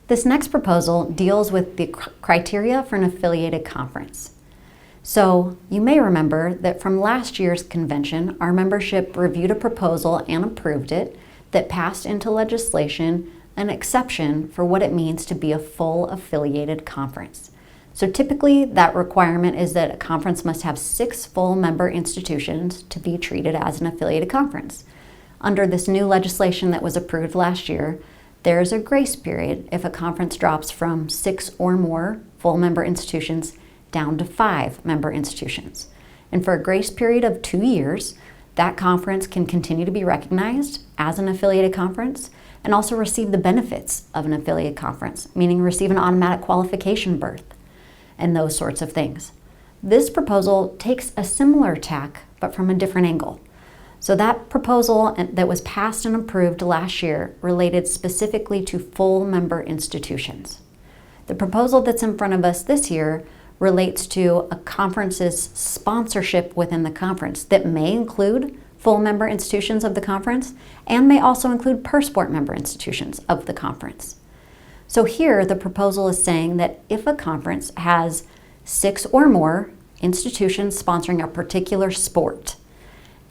This next proposal deals with the criteria for an affiliated conference. So you may remember that from last year's convention, our membership reviewed a proposal and approved it that passed into legislation an exception for what it means to be a full affiliated conference. So typically that requirement is that a conference must have 6 full member institutions to be treated as an affiliated conference. Under this new legislation that was approved last year, there is a grace period if a conference drops from 6 or more full member institutions down to 5 member institutions. And for a grace period of 2 years, that conference can continue to be recognized as an affiliated conference and also receive the benefits of an affiliated conference, meaning receive an automatic qualification berth and those sorts of things. This proposal takes a similar tack, but from a different angle. So that proposal that was passed and approved last year related specifically to full member institutions. The proposal that's in front of us this year relates to a conference's sponsorship within the conference that may include full member institutions of the conference and may also include per sport member institutions of the conference. So here the proposal is saying that if a conference has 6 or more institutions sponsoring a particular sport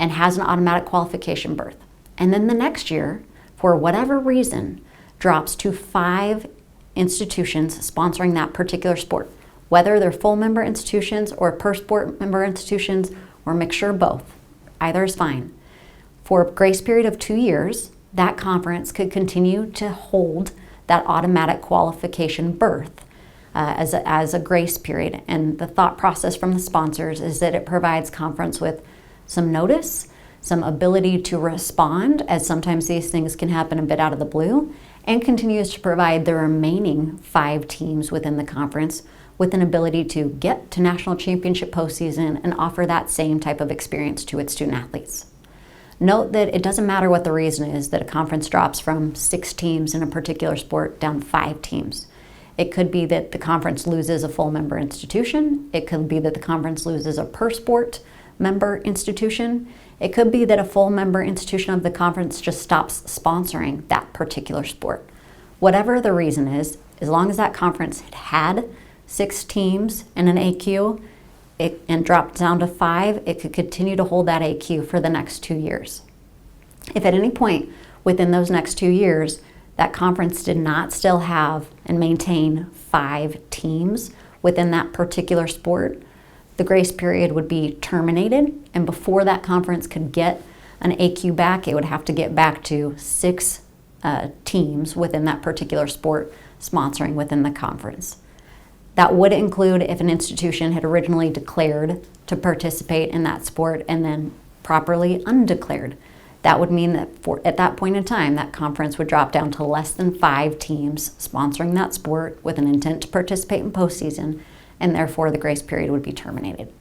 and has an automatic qualification berth, and then the next year, for whatever reason, drops to 5 institutions sponsoring that particular sport, whether they're full member institutions or per sport member institutions or a mixture of both, either is fine. For a grace period of 2 years, that conference could continue to hold that automatic qualification berth as a grace period. And the thought process from the sponsors is that it provides conference with some notice, some ability to respond, as sometimes these things can happen a bit out of the blue, and continues to provide the remaining 5 teams within the conference with an ability to get to national championship postseason and offer that same type of experience to its student athletes. Note that it doesn't matter what the reason is that a conference drops from 6 teams in a particular sport down to 5 teams. It could be that the conference loses a full member institution. It could be that the conference loses a per sport member institution. It could be that a full member institution of the conference just stops sponsoring that particular sport. Whatever the reason is, as long as that conference had 6 teams and an AQ and dropped down to 5, it could continue to hold that AQ for the next 2 years. If at any point within those next 2 years, that conference did not still have and maintain 5 teams within that particular sport, the grace period would be terminated, and before that conference could get an AQ back, it would have to get back to 6 teams within that particular sport sponsoring within the conference. That would include if an institution had originally declared to participate in that sport and then properly undeclared. That would mean that at that point in time, that conference would drop down to less than 5 teams sponsoring that sport with an intent to participate in postseason, and therefore the grace period would be terminated.